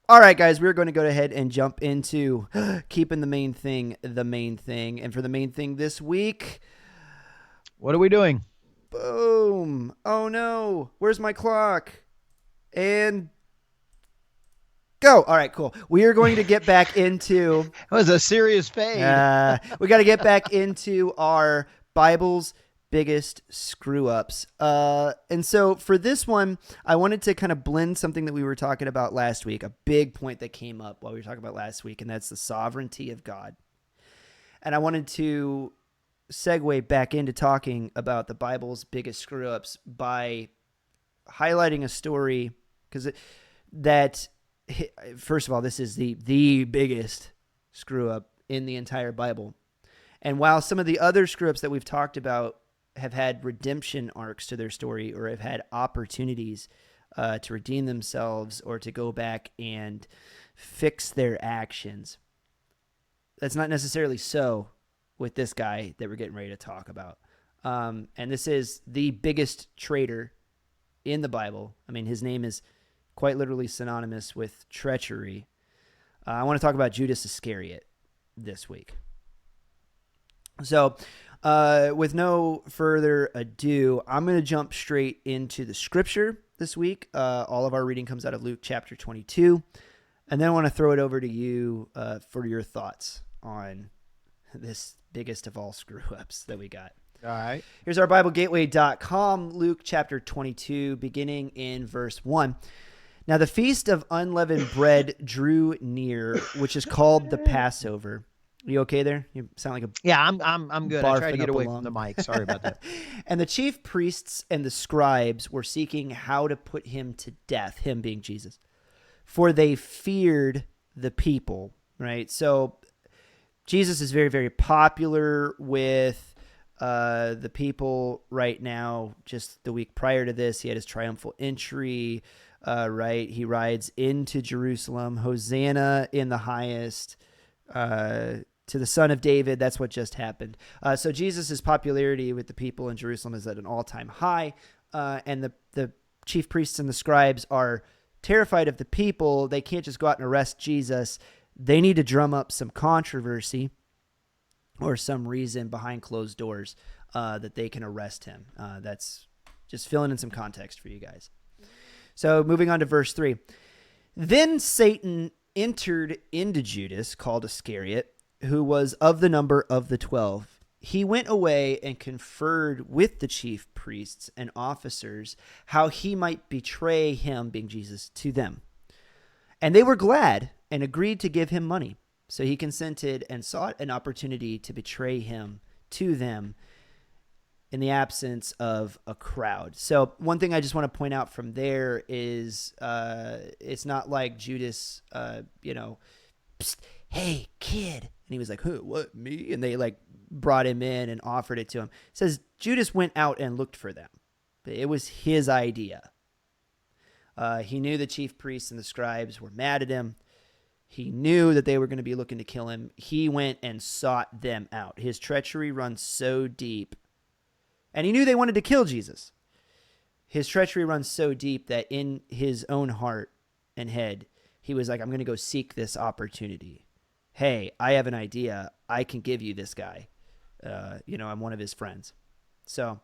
All right, guys, we're going to go ahead and jump into keeping the main thing the main thing. And for the main thing this week, What are we doing? boom. Oh no, where's my clock? And go. All right, cool. We are going to get back into That was a serious fade. we got to get back into our Bible's biggest screw ups. And so for this one, I wanted to kind of blend something that we were talking about last week, a big point that came up while we were talking about last week, and that's the sovereignty of God. And I wanted to segue back into talking about the Bible's biggest screw ups by highlighting a story because that first of all, this is the biggest screw up in the entire Bible. And while some of the other screw ups that we've talked about have had redemption arcs to their story or have had opportunities to redeem themselves or to go back and fix their actions, that's not necessarily so with this guy that we're getting ready to talk about. And this is the biggest traitor in the Bible. I mean, his name is quite literally synonymous with treachery. I want to talk about Judas Iscariot this week. So, with no further ado, I'm going to jump straight into the scripture this week. All of our reading comes out of Luke chapter 22. And then I want to throw it over to you for your thoughts on this biggest of all screw-ups that we got. All right. Here's our BibleGateway.com, Luke chapter 22, beginning in verse 1. Now the feast of unleavened bread drew near, which is called the Passover. Are you okay there? You sound like a Yeah, I'm good. I tried to barfing get up away along. from the mic. Sorry about that. And the chief priests and the scribes were seeking how to put him to death, him being Jesus, for they feared the people, right? So Jesus is very, very popular with the people right now. Just the week prior to this, he had his triumphal entry, right? He rides into Jerusalem. Hosanna in the highest to the Son of David. That's what just happened. So Jesus' popularity with the people in Jerusalem is at an all-time high. And the chief priests and the scribes are terrified of the people. They can't just go out and arrest Jesus. They need to drum up some controversy or some reason behind closed doors that they can arrest him. That's just filling in some context for you guys. So moving on to verse 3. Then Satan entered into Judas, called Iscariot, who was of the number of the 12. He went away and conferred with the chief priests and officers how he might betray him, being Jesus, to them. And they were glad and agreed to give him money. So he consented and sought an opportunity to betray him to them in the absence of a crowd. So one thing I just want to point out from there is it's not like Judas, Psst, hey, kid. And he was like, who, what, me? And they like brought him in and offered it to him. It says Judas went out and looked for them. It was his idea. He knew the chief priests and the scribes were mad at him. He knew that they were going to be looking to kill him. He went and sought them out. His treachery runs so deep. And he knew they wanted to kill Jesus. His treachery runs so deep that in his own heart and head, he was like, I'm going to go seek this opportunity. Hey, I have an idea. I can give you this guy. I'm one of his friends. So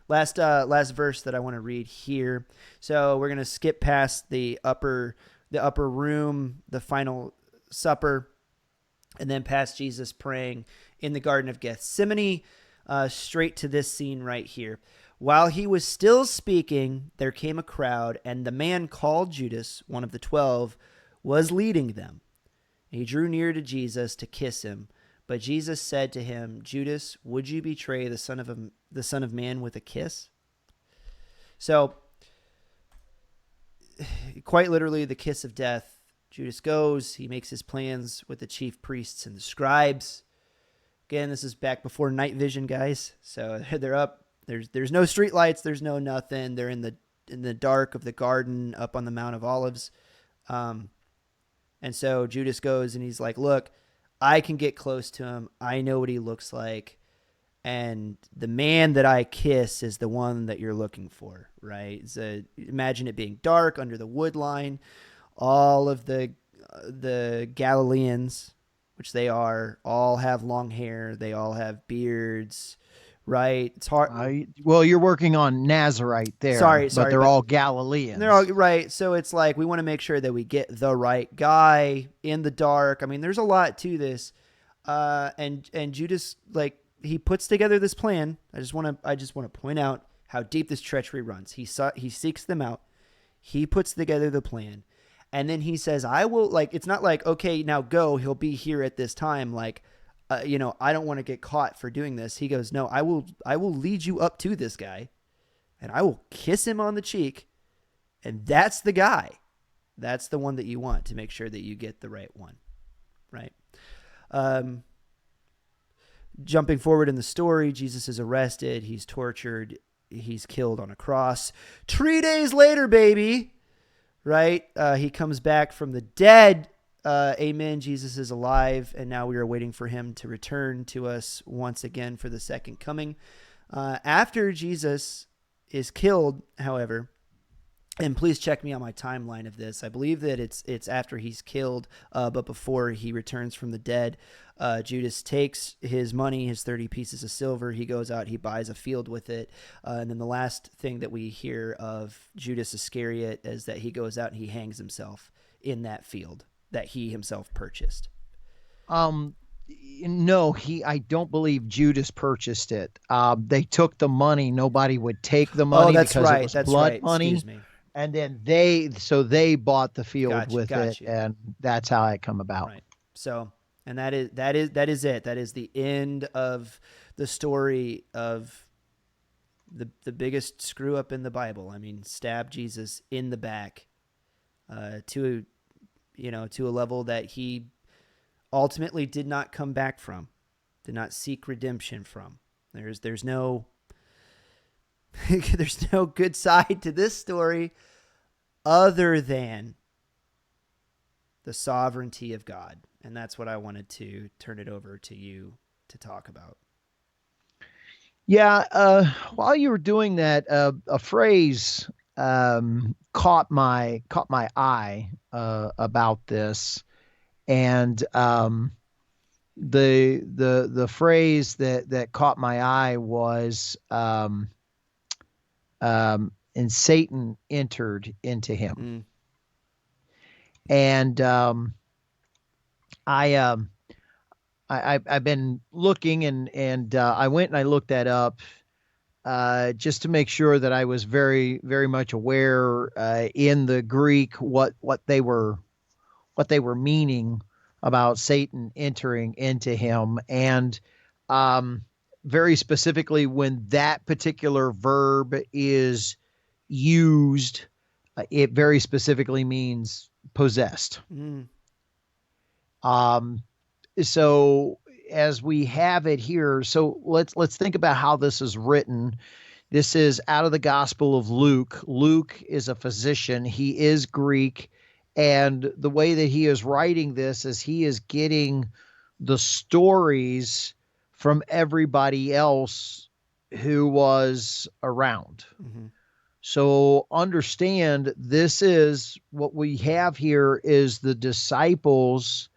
last verse that I want to read here. So we're going to skip past the upper room, the final supper, and then past Jesus praying in the Garden of Gethsemane, straight to this scene right here. While he was still speaking, there came a crowd, and the man called Judas, one of the 12, was leading them. He drew near to Jesus to kiss him, but Jesus said to him, Judas, would you betray the Son of Man with a kiss? So, quite literally, the kiss of death. Judas goes. He makes his plans with the chief priests and the scribes. Again, this is back before night vision, guys. So they're up. There's no street lights. There's no nothing. They're in the dark of the garden up on the Mount of Olives. And so Judas goes and he's like, look, I can get close to him. I know what he looks like. And the man that I kiss is the one that you're looking for, right? So imagine it being dark under the wood line. all of the Galileans, which they are, all have long hair. They all have beards, right? It's hard. Well, you're working on Nazarite there, Sorry, but they're all Galileans. They're all right. So it's like we want to make sure that we get the right guy in the dark. I mean, there's a lot to this, and Judas, like, he puts together this plan. I just want to point out how deep this treachery runs. He seeks them out. He puts together the plan. And then he says, I will, like, it's not like, okay, now go, he'll be here at this time. Like, I don't want to get caught for doing this. He goes, no, I will lead you up to this guy and I will kiss him on the cheek. And that's the guy. That's the one that you want to make sure that you get the right one. Right. Jumping forward in the story, Jesus is arrested. He's tortured. He's killed on a cross. 3 days later, baby. Right? He comes back from the dead. Amen. Jesus is alive, and now we are waiting for him to return to us once again for the second coming. After Jesus is killed, however, and please check me on my timeline of this. I believe that it's after he's killed, but before he returns from the dead. Judas takes his money, his 30 pieces of silver. He goes out, he buys a field with it. And then the last thing that we hear of Judas Iscariot is that he goes out and he hangs himself in that field that he himself purchased. No, I don't believe Judas purchased it. They took the money. Nobody would take the money because it was blood money. Excuse me. And then they bought the field with it, and that's how it come about. Right. So, and that is it. That is the end of the story of the biggest screw up in the Bible. I mean, stab Jesus in the back, to a level that he ultimately did not come back from, did not seek redemption from. There's no there's no good side to this story other than the sovereignty of God. And that's what I wanted to turn it over to you to talk about. Yeah. While you were doing that, a phrase caught my eye about this, and the phrase that caught my eye was and Satan entered into him. And I've been looking, and I went and I looked that up just to make sure that I was very, very much aware in the Greek what they were meaning about Satan entering into him, and very specifically when that particular verb is used, it very specifically means possessed. So as we have it here, so let's think about how this is written. This is out of the Gospel of Luke. Luke is a physician. He is Greek. And the way that he is writing this is he is getting the stories from everybody else who was around. So understand, this is what we have here is the disciples'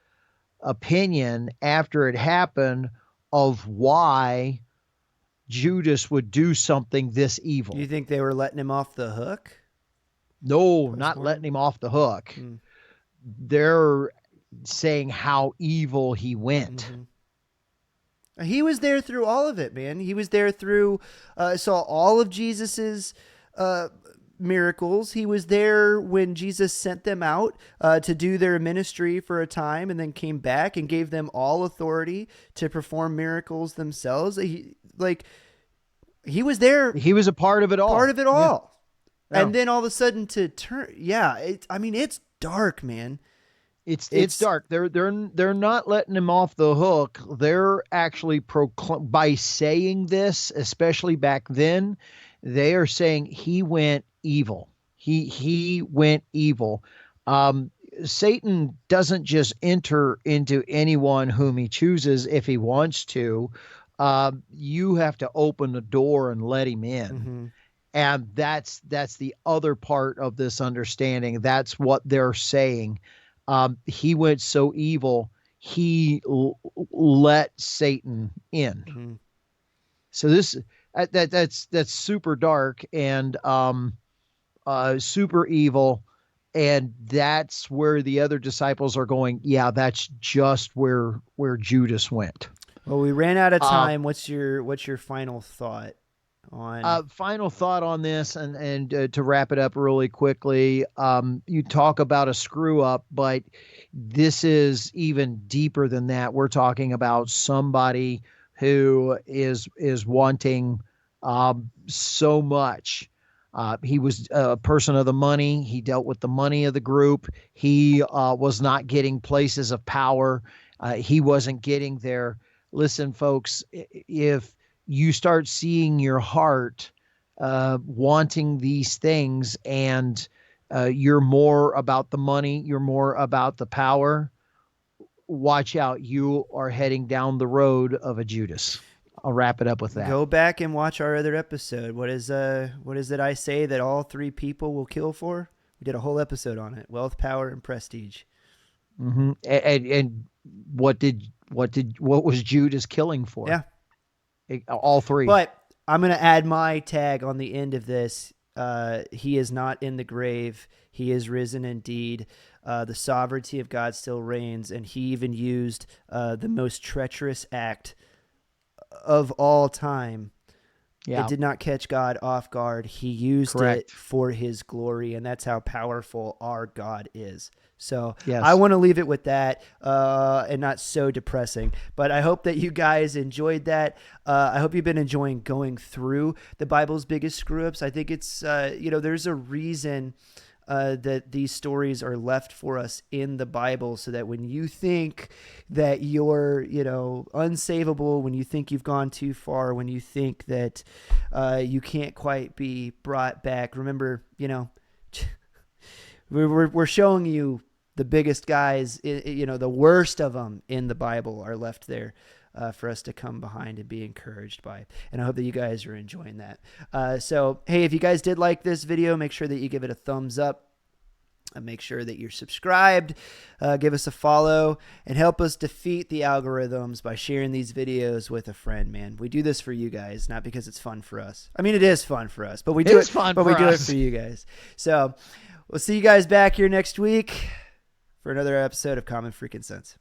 opinion after it happened of why Judas would do something this evil. You think they were letting him off the hook? No, not letting him off the hook. They're saying how evil he went. He was there through all of it, man. He was there through, saw all of Jesus's miracles. He was there when Jesus sent them out to do their ministry for a time, and then came back and gave them all authority to perform miracles themselves. He was there. He was a part of it all. Yeah. And then all of a sudden to turn, it's dark, man. It's dark. They're not letting him off the hook. They're actually by saying this, especially back then, they are saying he went evil. He went evil. Satan doesn't just enter into anyone whom he chooses if he wants to. You have to open the door and let him in. And that's the other part of this understanding. That's what they're saying. He went so evil, he let Satan in. Mm-hmm. So that's super dark and super evil. And that's where the other disciples are going, yeah, that's just where Judas went. Well, we ran out of time. What's your final thought on? Final thought on this, and to wrap it up really quickly, you talk about a screw up, but this is even deeper than that. We're talking about somebody who is wanting so much. He was a person of the money. He dealt with the money of the group. He was not getting places of power. He wasn't getting there. Listen, folks, if you start seeing your heart wanting these things, and you're more about the money, you're more about the power, watch out. You are heading down the road of a Judas. I'll wrap it up with that. Go back and watch our other episode. What is it I say that all three people will kill for? We did a whole episode on it. Wealth, power, and prestige. Mm-hmm. And what was Judas killing for? Yeah. All three. But I'm going to add my tag on the end of this. He is not in the grave. He is risen indeed. The sovereignty of God still reigns. And he even used the most treacherous act of all time. Yeah. It did not catch God off guard. He used it for his glory, and that's how powerful our God is. So yes. I want to leave it with that, and not so depressing. But I hope that you guys enjoyed that. I hope you've been enjoying going through the Bible's biggest screw-ups. I think it's, there's a reason that these stories are left for us in the Bible, so that when you think that you're, unsavable, when you think you've gone too far, when you think that you can't quite be brought back, remember, we're showing you the biggest guys, the worst of them in the Bible are left there for us to come behind and be encouraged by. And I hope that you guys are enjoying that. So, hey, if you guys did like this video, make sure that you give it a thumbs up. And make sure that you're subscribed, give us a follow, and help us defeat the algorithms by sharing these videos with a friend, man. We do this for you guys, not because it's fun for us. I mean, it is fun for us, but we do it for you guys. So we'll see you guys back here next week for another episode of Common Freaking Sense.